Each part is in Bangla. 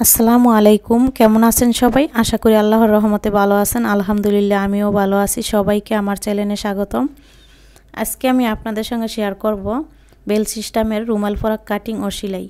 আসসালামুআলাইকুম, কেমন আছেন সবাই? আশা করি আল্লাহর রহমতে ভালো আছেন। আলহামদুলিল্লাহ, আমিও ভালো আছি। সবাইকে আমার চ্যানেলে স্বাগতম। আজকে আমি আপনাদের সঙ্গে শেয়ার করব বেল সিস্টেমের রুমাল ফরাক কাটিং ও সেলাই।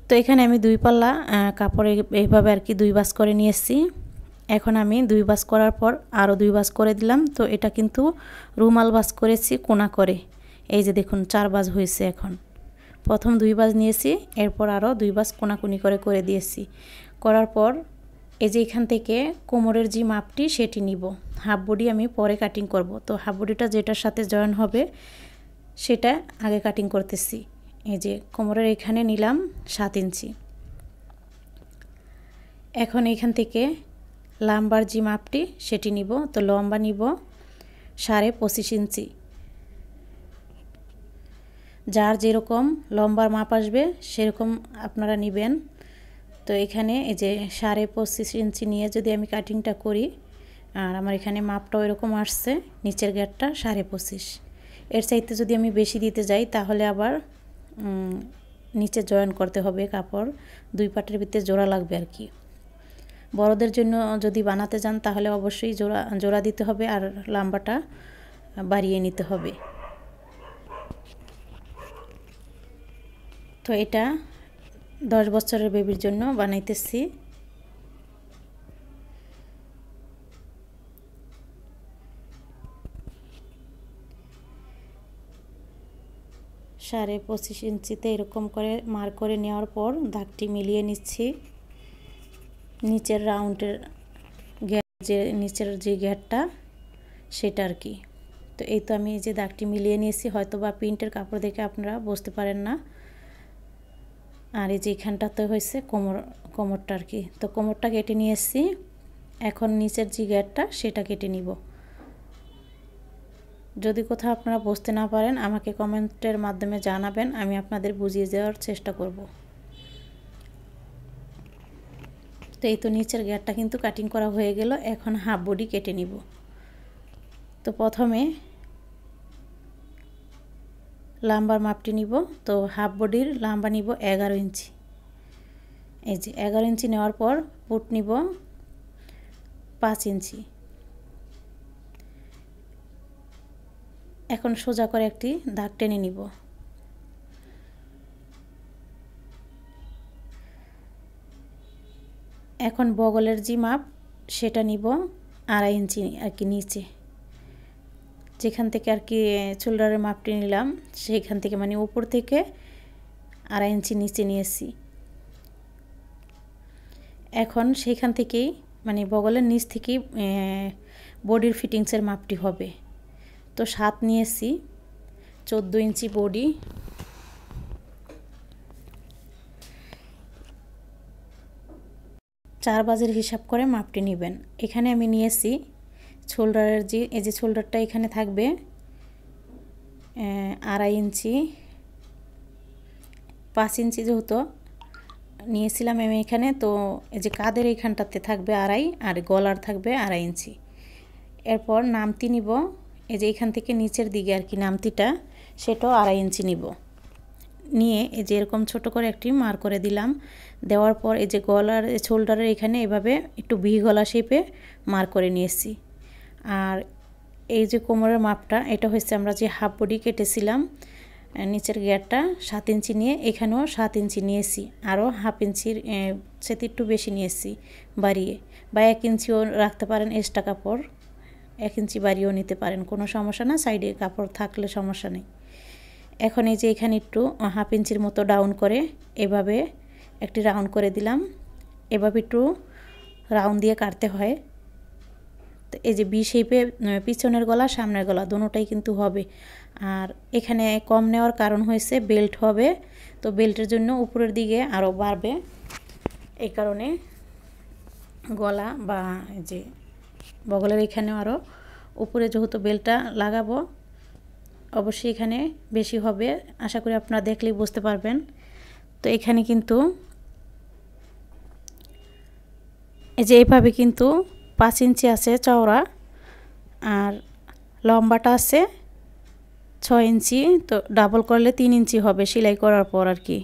তো এখানে আমি 2 পাল্লা কাপড় এইভাবে আর কি 2 ভাঁজ করে নিয়েছি। এখন আমি 2 ভাঁজ করার পর আরও 2 ভাঁজ করে দিলাম। তো এটা কিন্তু রুমাল ভাঁজ করেছি কোনা করে। এই যে দেখুন 4 ভাঁজ হয়েছে। এখন প্রথম 2 ভাঁজ নিয়েছি, এরপর আরও 2 ভাঁজ কোনাকুনি করে দিয়েছি। করার পর এই যে এখান থেকে কোমরের যে মাপটি সেটি নিব। হাফ বডি আমি পরে কাটিং করব। তো হাফ বডিটা যেটার সাথে জয়েন হবে সেটা আগে কাটিং করতেছি। এই যে কোমরের এখানে নিলাম 7 ইঞ্চি। এখন এখান থেকে লম্বার যে মাপটি সেটি নিব। তো লম্বা নিব 25.5 ইঞ্চি। যার যেরকম লম্বার মাপ আসবে সেরকম আপনারা নেবেন। তো এখানে এই যে 25.5 ইঞ্চি নিয়ে যদি আমি কাটিংটা করি, আর আমার এখানে মাপটা এরকম আসছে, নিচের গেটটা 25.5। এর চাইতে যদি আমি বেশি দিতে যাই তাহলে আবার নিচে জয়েন করতে হবে কাপড়, 2 পাটের ভিতরে জোড়া লাগবে আর কি। বড়দের জন্য যদি বানাতে যান তাহলে অবশ্যই জোড়া দিতে হবে আর লম্বাটা বাড়িয়ে নিতে হবে। তো এটা 10 বছরের বেবির জন্য বানাইতেছি। সাড়ে 25 ইঞ্চিতে এরকম করে মার্ক করে নেওয়ার পর দাগটি মিলিয়ে নিচ্ছি নিচের রাউন্ডের যে নিচের যে গেটটা সেটা আর কি। তো এই তো আমি এই যে দাগটি মিলিয়ে নিয়েছি। হয়তো বা প্রিন্টের কাপড় দেখে আপনারা বুঝতে পারেন না। আর এই যে এখানটাতে হয়েছে কোমরটা আর কি। তো কোমরটা কেটে নিয়েছি। এখন নিচের যে গেটটা সেটা কেটে নিব। যদি কোথাও আপনারা বুঝতে না পারেন আমাকে কমেন্টের মাধ্যমে জানাবেন, আমি আপনাদের বুঝিয়ে দেওয়ার চেষ্টা করব। তো এই তো নিচের গেটটা কিন্তু কাটিং করা হয়ে গেল। এখন হাফ বডি কেটে নিব। তো প্রথমে লম্বার মাপটি নিব। তো হাফ বডির লম্বা নিব 11 ইঞ্চি। এই যে 11 ইঞ্চি নেওয়ার পর পুট নিব 5 ইঞ্চি। এখন সোজা করে একটি দাগ টেনে নিব। এখন বগলের যে মাপ সেটা নিব 2.5 ইঞ্চি আর কি নিচে, যেখান থেকে আর কি শোল্ডারের মাপটি নিলাম সেইখান থেকে মানে উপর থেকে 2.5 ইঞ্চি নিচে নিয়েছি। এখন সেইখান থেকেই মানে বগলের নিচ থেকেই বডির ফিটিংসের মাপটি হবে। তো 7 নিয়েছি, 14 ইঞ্চি বডি। চার ভাঁজের হিসাব করে মাপটি নেবেন। এখানে আমি নিয়েছি শোল্ডারের যে এই যে শোল্ডারটা এখানে থাকবে 2.5 ইঞ্চি, 5 ইঞ্চি যেহেতু নিয়েছিলাম আমি এখানে। তো এই যে কাঁধের এইখানটাতে থাকবে 2.5 আর গলার থাকবে 2.5 ইঞ্চি। এরপর নামতি নিব এই যে এখান থেকে নিচের দিকে আর কি নামতিটা, সেটাও 2.5 ইঞ্চি নিব। নিয়ে এই যে এরকম ছোট করে একটি মার্ক করে দিলাম। দেওয়ার পর এই যে গলার শোল্ডারের এখানে এভাবে একটু ভি গলা শেপে মার্ক করে নিয়েছি। আর এই যে কোমরের মাপটা এটা হচ্ছে আমরা যে হাফ বডি কেটেছিলাম নিচের গেটটা 7 ইঞ্চি নিয়ে এখানেও 7 ইঞ্চি নিয়েছি। আরও হাফ ইঞ্চির সেটি একটু বেশি নিয়েছি বাড়িয়ে, বা 1 ইঞ্চিও রাখতে পারেন এক্সট্রা কাপড়, 1 ইঞ্চি বাড়িয়েও নিতে পারেন, কোনো সমস্যা না, সাইডে কাপড় থাকলে সমস্যা নেই। এখন এই যে এখানে একটু হাফ ইঞ্চির মতো ডাউন করে এভাবে একটি রাউন্ড করে দিলাম। এভাবে একটু রাউন্ড দিয়ে কাটতে হয়। তো এই যে বি শেপে পিছনের গলা সামনের গলা দুটোটাই কিন্তু হবে। আর এখানে কম নেওয়ার কারণ হয়েছে বেল্ট হবে, তো বেল্টের জন্য উপরের দিকে আরও বাড়বে। এই কারণে গলা বা যে বগলের এখানে আরও উপরে যেহেতু বেল্টটা লাগাবো অবশ্যই এখানে বেশি হবে। আশা করি আপনারা দেখলেই বুঝতে পারবেন। তো এখানে কিন্তু এই যে এইভাবে কিন্তু 5 ইঞ্চি আছে চওড়া আর লম্বাটা আছে 6 ইঞ্চি। তো ডাবল করলে 3 ইঞ্চি হবে সেলাই করার পর আর কি।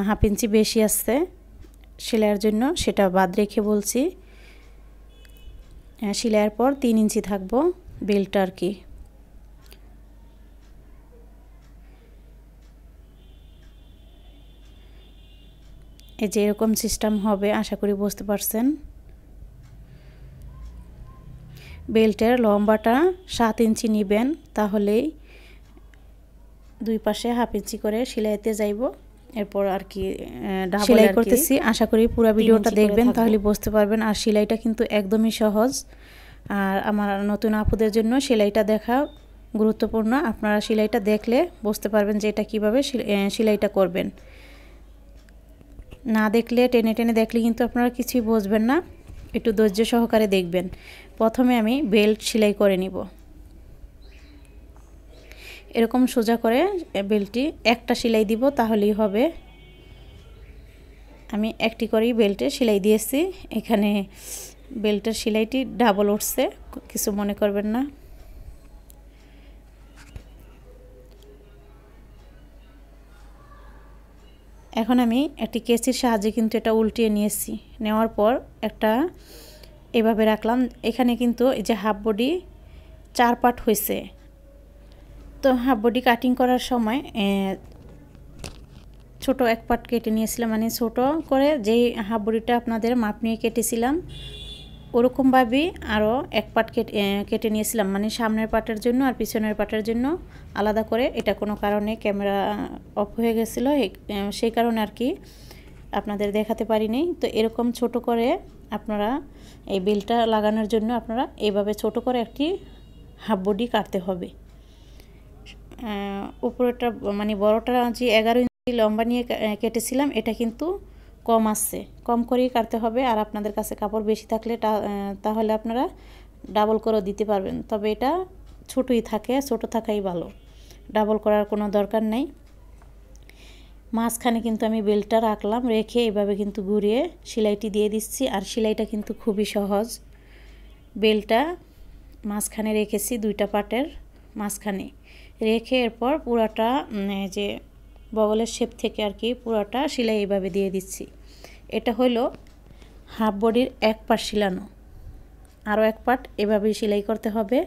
হাফ ইঞ্চি বেশি আছে সেলাইয়ের জন্য, সেটা বাদ রেখে বলছি। সেলাইয়ের পর 3 ইঞ্চি থাকবো বেল্টটা আর কি। এই যে এরকম সিস্টেম হবে, আশা করি বুঝতে পারছেন। বেল্টের লম্বাটা 7 ইঞ্চি নেবেন, তাহলেই দুই পাশে হাফ ইঞ্চি করে সেলাইতে যাইব। এরপর আর কি সেলাই করতেছি। আশা করি পুরো ভিডিওটা দেখবেন, তাহলে বুঝতে পারবেন। আর সেলাইটা কিন্তু একদমই সহজ। আর আমার নতুন আপুদের জন্য সেলাইটা দেখা গুরুত্বপূর্ণ। আপনারা সেলাইটা দেখলে বুঝতে পারবেন যে এটা কীভাবে সেলাইটা করবেন। না দেখলে, টেনে টেনে দেখলে কিন্তু আপনারা কিছুই বুঝবেন না। একটু ধৈর্য সহকারে দেখবেন। প্রথমে আমি বেল্ট সেলাই করে নিব। এরকম সোজা করে বেল্টটি একটা সেলাই দিব, তাহলেই হবে। আমি একটি করেই বেল্টে সেলাই দিয়েছি। এখানে বেল্টের সেলাইটি ডাবল উঠছে, কিছু মনে করবেন না। এখন আমি একটি কেচির সাহায্যে কিন্তু এটা উল্টিয়ে নিয়েছি। নেওয়ার পর একটা এভাবে রাখলাম। এখানে কিন্তু এই যে হাফ বডি 4 পার্ট হয়েছে, তো হাফ বডি কাটিং করার সময় ছোট এক পার্ট কেটে নিয়েছিলাম, মানে ছোট করে যেই হাফ বডিটা আপনাদের মাপ নিয়ে কেটেছিলাম ওরকমভাবেই আরও এক পার্ট কেটে নিয়েছিলাম, মানে সামনের পার্টের জন্য আর পিছনের পার্টের জন্য আলাদা করে। এটা কোনো কারণে ক্যামেরা অফ হয়ে গেছিলো, সেই কারণে আর কি আপনাদের দেখাতে পারিনি। তো এরকম ছোট করে আপনারা এই বেল্টটা লাগানোর জন্য আপনারা এইভাবে ছোট করে একটি হাফ বডি কাটতে হবে। উপরেটা মানে বড়টা যে 11 ইঞ্চি লম্বা নিয়ে কেটেছিলাম, এটা কিন্তু কম আসছে, কম করেই কাটতে হবে। আর আপনাদের কাছে কাপড় বেশি থাকলে তাহলে আপনারা ডাবল করে দিতে পারবেন। তবে এটা ছোটই থাকে, ছোট থাকাই ভালো, ডাবল করার কোনো দরকার নেই। মাঝখানে কিন্তু আমি বেল্টটা রাখলাম, রেখে এইভাবে কিন্তু ঘুরিয়ে সেলাইটি দিয়ে দিচ্ছি। আর সেলাইটা কিন্তু খুবই সহজ। বেল্টটা মাঝখানে রেখেছি, দুইটা পার্টের মাঝখানে রেখে এরপর পুরাটা যে বগলের শেপ থেকে আর কি পুরাটা সেলাই এইভাবে দিয়ে দিচ্ছি। এটা হলো হাফ বডির এক পার্ট সেলানো, আরও এক পার্ট এভাবেই সেলাই করতে হবে।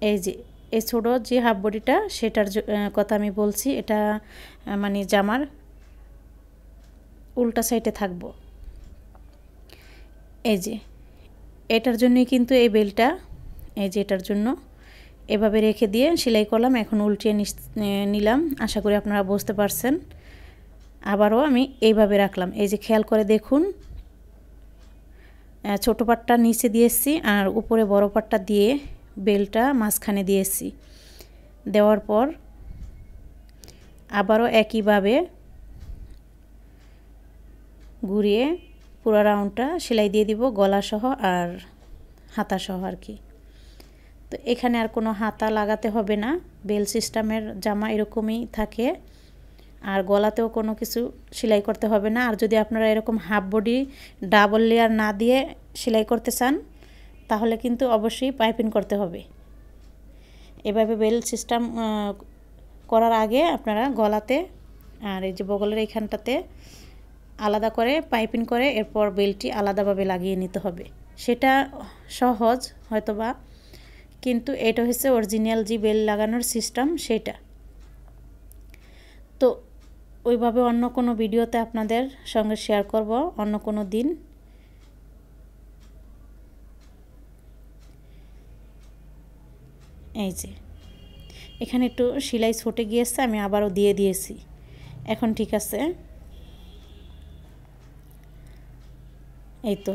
এই যে এই ছোটো যে হাফ বডিটা, সেটার কথা আমি বলছি। এটা মানে জামার উল্টা সাইডে থাকবো। এই যে এটার জন্যই কিন্তু এই বেল্টটা, এই যে এটার জন্য এভাবে রেখে দিয়ে সেলাই করলাম। এখন উল্টিয়ে নিলাম, আশা করি আপনারা বুঝতে পারছেন। আবারও আমি এইভাবে রাখলাম। এই যে খেয়াল করে দেখুন, ছোটো পাটটা নিচে দিয়েছি আর উপরে বড় পাটটা দিয়ে বেল্টটা মাঝখানে দিয়েছি। দেওয়ার পর আবারও একইভাবে ঘুরিয়ে পুরো রাউন্ডটা সেলাই দিয়ে দিব, গলা সহ আর হাতা সহ আর কি। তো এখানে আর কোনো হাতা লাগাতে হবে না, বেল সিস্টেমের জামা এরকমই থাকে। আর গলাতেও কোনো কিছু সেলাই করতে হবে না। আর যদি আপনারা এরকম হাফ বডি ডাবল লেয়ার না দিয়ে সেলাই করতে চান, তাহলে কিন্তু অবশ্যই পাইপিং করতে হবে। এভাবে বেল সিস্টেম করার আগে আপনারা গলাতে আর এই যে বগলের এইখানটাতে আলাদা করে পাইপিং করে এরপর বেলটি আলাদাভাবে লাগিয়ে নিতে হবে। সেটা সহজ হয়তোবা, কিন্তু এটা হচ্ছে অরিজিনাল যে বেল লাগানোর সিস্টেম সেটা। তো ওইভাবে অন্য কোনো ভিডিওতে আপনাদের সঙ্গে শেয়ার করব অন্য কোনো দিন। এই যে এখানে একটু সেলাই ছুটে গিয়েছে, আমি আবারও দিয়ে দিয়েছি। এখন ঠিক আছে। এই তো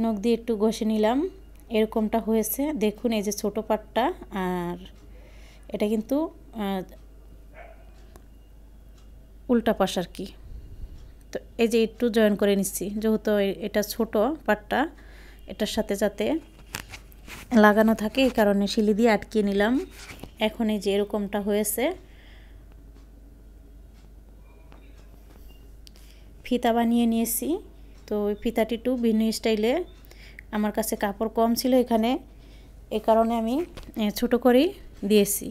নখ দিয়ে একটু ঘষে নিলাম, এরকমটা হয়েছে দেখুন। এই যে ছোটো পাটটা, আর এটা কিন্তু উল্টা পাশ আর কি। তো এই যে একটু জয়েন করে নিচ্ছি, যেহেতু এটা ছোট পাটটা এটার সাথে যাতে লাগানো থাকে, এই কারণে সিলি দিয়ে আটকিয়ে নিলাম। এখন এই যে এরকমটা হয়েছে। ফিতা বানিয়ে নিয়েছি। তো ওই ফিতাটি একটু ভিন্ন স্টাইলে, আমার কাছে কাপড় কম ছিল, এখানে এই কারণে আমি ছোট করেই দিয়েছি।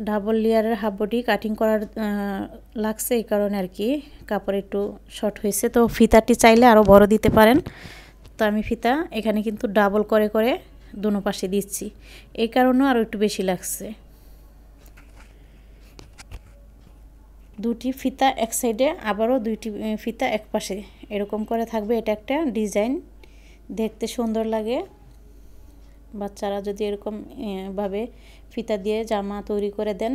ডাবল লেয়ারের হাফ বডি কাটিং করার লাগছে, এই কারণে আর কি কাপড় একটু শর্ট হয়েছে। তো ফিতাটি চাইলে আরও বড় দিতে পারেন। তো আমি ফিতা এখানে কিন্তু ডাবল করে করে দোনো পাশে দিচ্ছি, এই কারণে আরও একটু বেশি লাগছে। দুটি ফিতা এক সাইডে, আবারও দুইটি ফিতা এক পাশে, এরকম করে থাকবে। এটা একটা ডিজাইন, দেখতে সুন্দর লাগে। বাচ্চারা যদি এরকম ভাবে ফিতা দিয়ে জামা তৈরি করে দেন,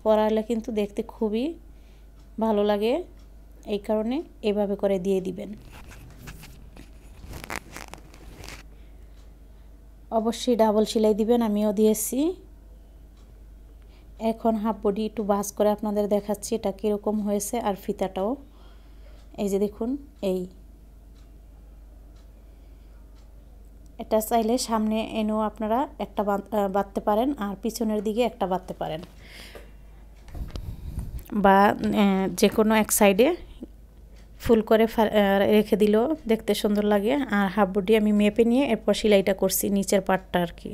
পরালে কিন্তু দেখতে খুবই ভালো লাগে। এই কারণে এভাবে করে দিয়ে দিবেন। অবশ্যই ডাবল সেলাই দিবেন, আমিও দিয়েছি। এখন হাফ বডি একটু ভাঁজ করে আপনাদের দেখাচ্ছি এটা কীরকম হয়েছে। আর ফিতাটাও এই যে দেখুন, এটা চাইলে সামনে এনেও আপনারা একটা বাঁধতে পারেন, আর পিছনের দিকে একটা বাঁধতে পারেন, বা যে কোনো এক সাইডে ফুল করে রেখে দিলেও দেখতে সুন্দর লাগে। আর হাফ বডি আমি মেপে নিয়ে এরপর সেলাইটা করছি, নিচের পাটটা আর কি।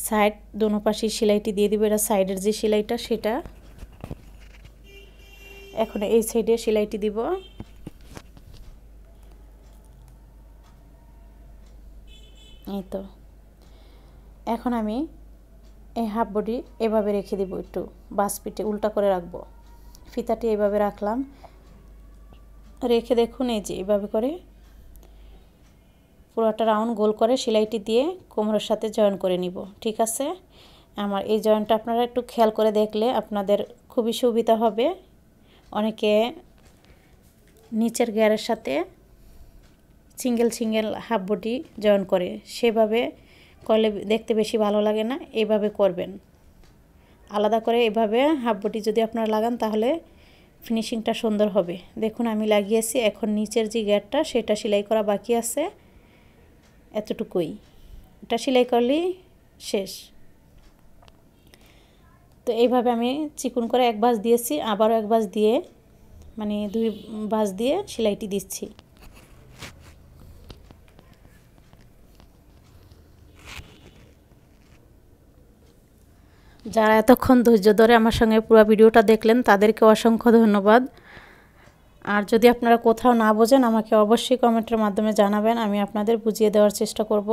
সাইড দোনো পাশে সেলাইটি দিয়ে দিব। এটা সাইডের যে সেলাইটা সেটা। এখন এই সাইডে সেলাইটি দিব। এই তো এখন আমি এই হাফ বডি এভাবে রেখে দিব, একটু বাস পিঠে উল্টা করে রাখবো। ফিতাটি এভাবে রাখলাম, রেখে দেখুন এই যে এভাবে করে পুরোটা রাউন্ড গোল করে সেলাইটি দিয়ে কোমরের সাথে জয়েন করে নিব। ঠিক আছে, আমার এই জয়েনটা আপনারা একটু খেয়াল করে দেখলে আপনাদের খুবই সুবিধা হবে। অনেকে নিচের গিয়ারের সাথে single single half body join করে, সেভাবে করলে দেখতে বেশি ভালো লাগে না। এইভাবে করবেন, আলাদা করে এভাবে হাফ বডি যদি আপনারা লাগান তাহলে ফিনিশিংটা সুন্দর হবে। দেখুন আমি লাগিয়েছি। এখন নিচের যে গিয়ারটা সেটা সেলাই করা বাকি আছে, এতটুকুই। এটা সেলাই করলেই শেষ। তো এইভাবে আমি চিকন করে এক ভাঁজ দিয়েছি, আবারও এক ভাঁজ দিয়ে, মানে দুই ভাঁজ দিয়ে সেলাইটি দিচ্ছি। যারা এতক্ষণ ধৈর্য ধরে আমার সঙ্গে পুরো ভিডিওটা দেখলেন তাদেরকে অসংখ্য ধন্যবাদ। আর যদি আপনারা কোথাও না বোঝেন আমাকে অবশ্যই কমেন্টের মাধ্যমে জানাবেন, আমি আপনাদের বুঝিয়ে দেওয়ার চেষ্টা করব।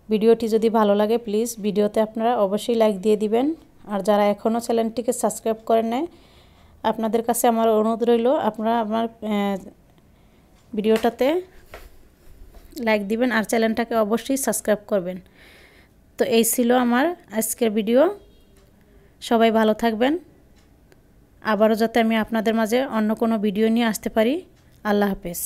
ভিডিওটি যদি ভালো লাগে প্লিজ ভিডিওতে আপনারা অবশ্যই লাইক দিয়ে দিবেন। আর যারা এখনও চ্যানেলটিকে সাবস্ক্রাইব করেন নাই, আপনাদের কাছে আমার অনুরোধ রইল আপনারা আমার ভিডিওটাতে লাইক দিবেন আর চ্যানেলটাকে অবশ্যই সাবস্ক্রাইব করবেন। তো এই ছিল আমার আজকের ভিডিও। সবাই ভালো থাকবেন। আবারও যাতে আমি আপনাদের মাঝে অন্য কোনো ভিডিও নিয়ে আসতে পারি। আল্লাহ হাফেজ।